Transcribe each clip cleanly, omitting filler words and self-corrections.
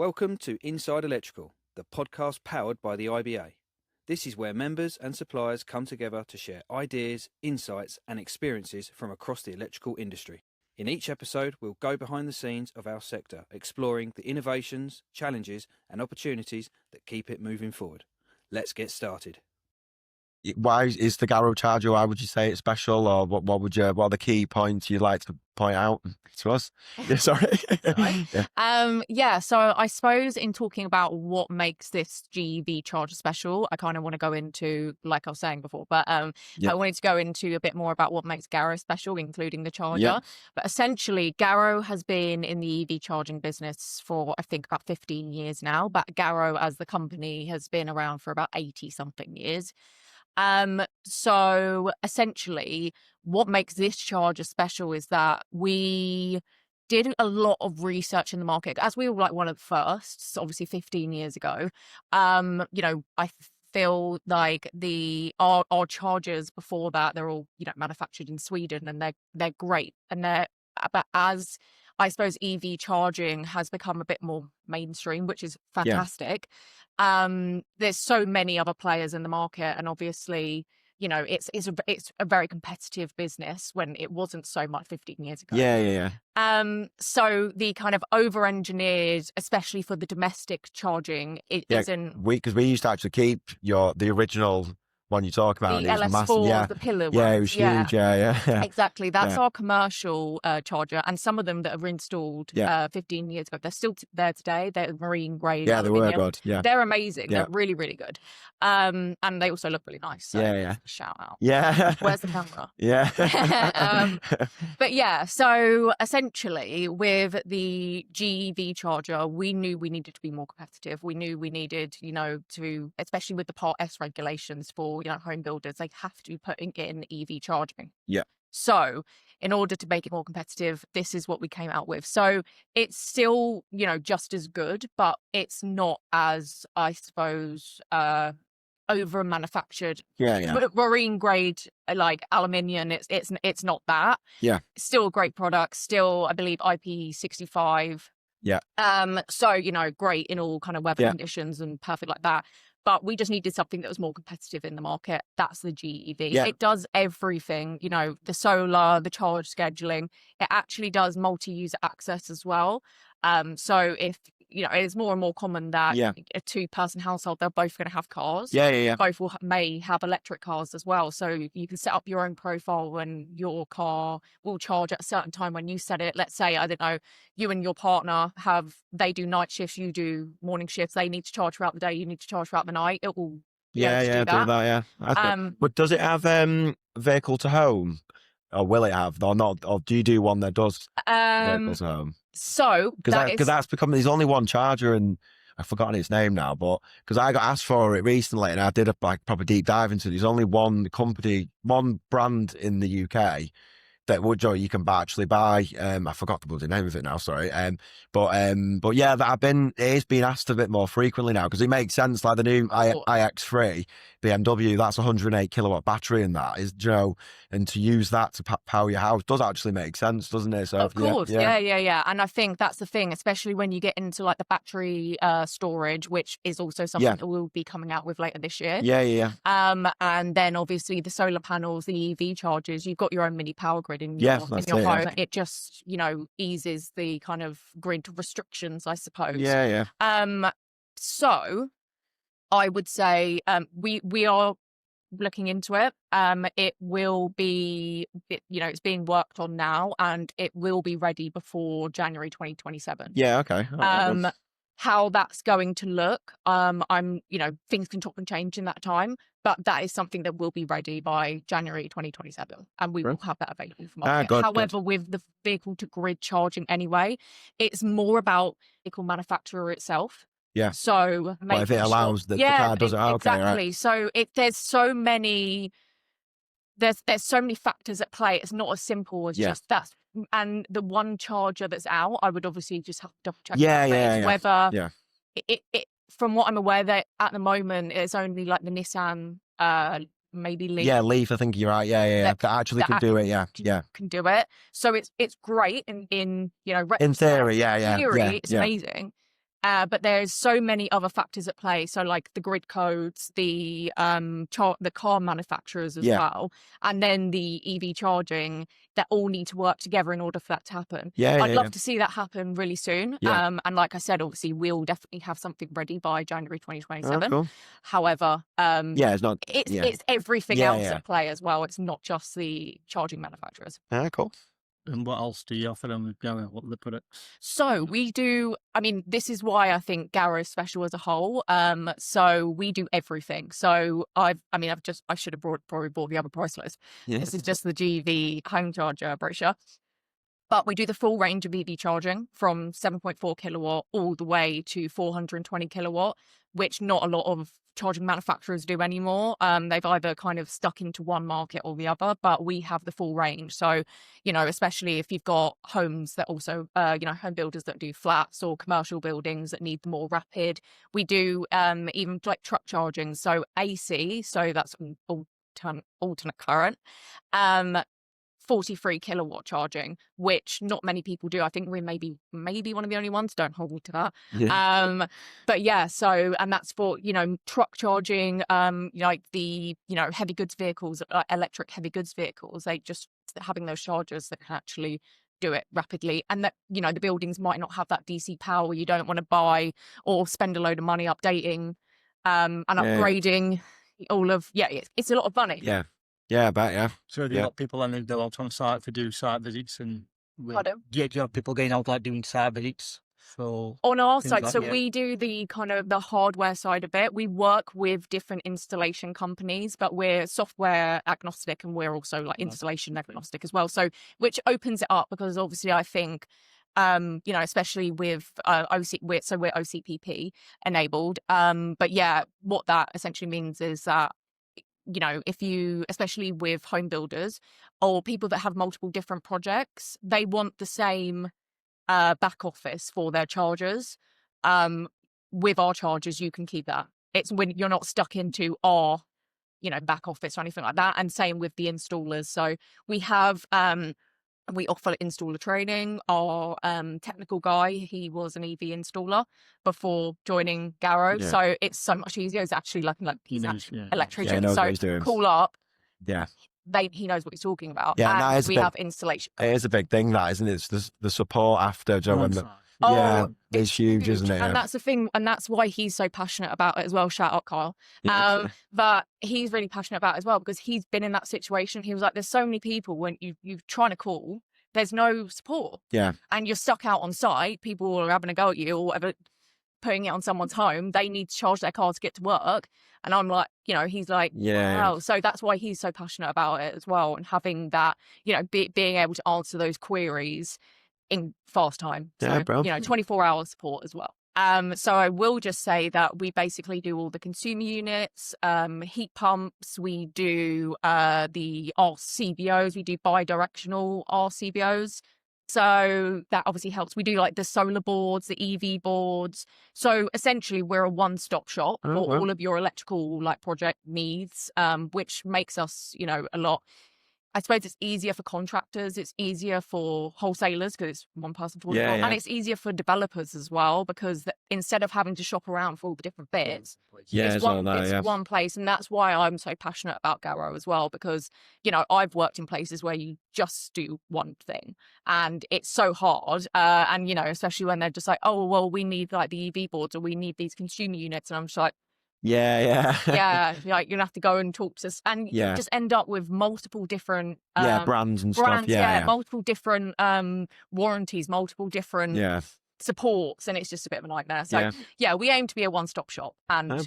Welcome to Inside Electrical, the podcast powered by the IBA. This is where members and suppliers come together to share ideas, insights and experiences from across the electrical industry. In each episode, we'll go behind the scenes of our sector, exploring the innovations, challenges and opportunities that keep it moving forward. Let's get started. Why is the Garo charger, why would you say it's special, or what are the key points you'd like to point out to us? Yeah, sorry. So I suppose in talking about what makes this GEV charger special, I kind of want to go into, like I was saying before, but I wanted to go into a bit more about what makes Garo special, including the charger. But essentially, Garo has been in the EV charging business for, I think, about 15 years now, but Garo as the company has been around for about 80 something years. So essentially what makes this charger special is that we did a lot of research in the market, as we were like one of the first, obviously 15 years ago. I feel like our chargers before that, they're all, manufactured in Sweden, and they're great. And but as I suppose EV charging has become a bit more mainstream, which is fantastic. There's so many other players in the market, and obviously, it's a very competitive business when it wasn't so much 15 years ago. So the kind of over-engineered, especially for the domestic charging, isn't. Because we used to actually keep the original one you talk about. The LS4, the pillar one. Yeah, it was huge. Yeah. Exactly. That's our commercial charger, and some of them that were installed 15 years ago, they're still there today. They're marine grade. Yeah, they were good. Yeah, they're amazing. They're really, really good. And they also look really nice. So shout out. Yeah. Where's the camera? But so essentially with the GEV charger, we knew we needed to be more competitive. We knew we needed, to, especially with the Part S regulations for home builders, they have to be putting in EV charging. So in order to make it more competitive, this is what we came out with. So it's still, just as good, but it's not as, I suppose, over manufactured. Marine grade, like aluminium, it's not that. Still a great product, still I believe IP65. So great in all kind of weather conditions and perfect like that. But we just needed something that was more competitive in the market. That's the GEV. It does everything, the solar, the charge scheduling. It actually does multi-user access as well. So if, it's more and more common that a two-person household, they're both going to have cars. Both may have electric cars as well. So you can set up your own profile and your car will charge at a certain time when you set it. Let's say, I don't know, you and your partner they do night shifts, you do morning shifts. They need to charge throughout the day, you need to charge throughout the night. It will do that. But does it have vehicle to home? Or will it have, or not? Or do you do one that does vehicle to home? So because that's becoming, there's only one charger, and I've forgotten its name now, but because I got asked for it recently and I did a proper deep dive into it. There's only one brand in the UK that you can actually buy. I forgot the bloody name of it now, sorry. But yeah, it is being asked a bit more frequently now, because it makes sense. Like the new iX3 BMW, that's 108 kilowatt battery, and that is, and to use that to power your house does actually make sense, doesn't it? So of course, yeah. And I think that's the thing, especially when you get into like the battery storage, which is also something that we'll be coming out with later this year. And then obviously the solar panels, the EV chargers, you've got your own mini power grid in your home. It just, eases the kind of grid restrictions, I suppose. So I would say we are looking into it. It will be, it's being worked on now, and it will be ready before January 2027. Okay. How that's going to look, things can chop and change in that time, but that is something that will be ready by January 2027, and we will have that available for market. However, with the vehicle to grid charging anyway, it's more about vehicle manufacturer itself. So if it allows the car does it, exactly. Right. So there's so many factors at play. It's not as simple as just that. And the one charger that's out, I would obviously just have to double check. Whether it from what I'm aware, that at the moment it's only like the Nissan, maybe Leaf. Leaf. I think you're right. That actually can do it. Can do it. So it's great in in theory. Theory, it's amazing. But there's so many other factors at play. So like the grid codes, the car manufacturers as well, and then the EV charging, that all need to work together in order for that to happen. I'd love to see that happen really soon. And like I said, obviously we'll definitely have something ready by January 2027. Cool. However, it's not. It's everything else at play as well. It's not just the charging manufacturers. Cool. And what else do you offer them with Garo? What are the products? So we do, I mean, this is why I think Garo is special as a whole. So we do everything. So I should have probably brought the other price list. Yeah. This is just the GEV Home Charger brochure. But we do the full range of EV charging from 7.4 kilowatt all the way to 420 kilowatt, which not a lot of charging manufacturers do anymore. They've either kind of stuck into one market or the other, but we have the full range. So, especially if you've got homes that also, home builders that do flats or commercial buildings that need the more rapid. We do even like truck charging. So AC, so that's alternate current. 43 kilowatt charging, which not many people do. I think we're maybe one of the only ones. Don't hold me to that. Yeah. But yeah, so, and that's for, truck charging, like the, heavy goods vehicles, electric heavy goods vehicles, they just having those chargers that can actually do it rapidly. And that, the buildings might not have that DC power. You don't want to buy or spend a load of money updating and upgrading all of, it's a lot of money. Yeah, I bet, yeah. So do you have people and they go out on site do site visits and Pardon? do you have people going out like doing site visits for on our side? like, so we do the kind of the hardware side of it. We work with different installation companies, but we're software agnostic and we're also like installation agnostic as well. So which opens it up because obviously I think especially with we're OCPP enabled. But yeah, what that essentially means is that if you, especially with home builders or people that have multiple different projects, they want the same back office for their chargers. With our chargers, you can keep that. It's when you're not stuck into our, back office or anything like that. And same with the installers. So we have, we offer installer training. Our technical guy, he was an EV installer before joining Garo. Yeah. So it's so much easier. It's actually like he's an electrician. Yeah, he knows so what he's doing. call up. Yeah. He knows what he's talking about. Yeah, and that is we have installation. It is a big thing, that, isn't it? It's the support after. It's huge, isn't it? And that's the thing, and that's why he's so passionate about it as well. Shout out, Kyle. But he's really passionate about it as well because he's been in that situation. He was like, "There's so many people when you're trying to call, there's no support. Yeah, and you're stuck out on site. People are having a go at you or whatever, putting it on someone's home. They need to charge their car to get to work." And I'm like, he's like, wow. So that's why he's so passionate about it as well, and having that, being able to answer those queries in fast time. So, 24-hour support as well. So I will just say that we basically do all the consumer units, heat pumps, we do the RCBOs, we do bi-directional RCBOs. So that obviously helps. We do like the solar boards, the EV boards. So essentially we're a one-stop shop for all of your electrical like project needs, which makes us, a lot. I suppose it's easier for contractors. It's easier for wholesalers because it's one person to order. And it's easier for developers as well because instead of having to shop around for all the different bits, it's one place. And that's why I'm so passionate about Garo as well because, I've worked in places where you just do one thing and it's so hard. And, especially when they're just like, oh, well, we need like the EV boards or we need these consumer units. And I'm just like, like you'll have to go and talk to us and you just end up with multiple different brands and stuff. Multiple different warranties, multiple different supports, and it's just a bit of a nightmare. So we aim to be a one-stop shop. And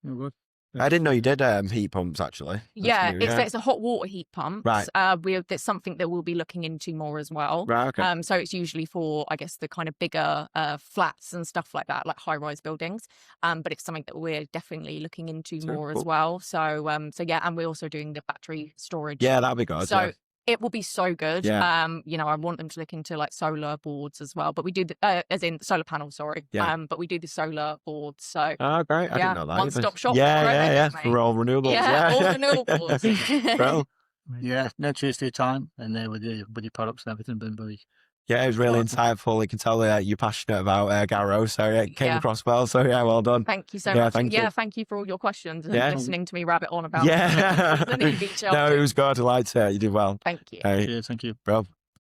good. I didn't know you did heat pumps actually. It's a hot water heat pump. Right. That's something that we'll be looking into more as well. Right. Okay. So it's usually for, I guess, the kind of bigger flats and stuff like that, like high-rise buildings. But it's something that we're definitely looking into more as well. So and we're also doing the battery storage. Yeah, that'd be good. So it will be so good. Yeah. I want them to look into like solar boards as well. But we do as in solar panels, sorry. Yeah. But we do the solar boards. So great. I didn't know that. One-stop shop. Yeah. For all renewables. Yeah, all renewables. Bro. Yeah. No, cheers for your time and with your products and everything. Been very Yeah, it was really insightful. You can tell you're passionate about Garo, so yeah, it came across well. So yeah, well done. Thank you so Yeah, much. thank you. Thank you for all your questions and Yeah. listening to me rabbit on about Yeah. the EV charger. No, it was good. I liked it. You did well. Thank you. Hey, Yeah, thank you. bro.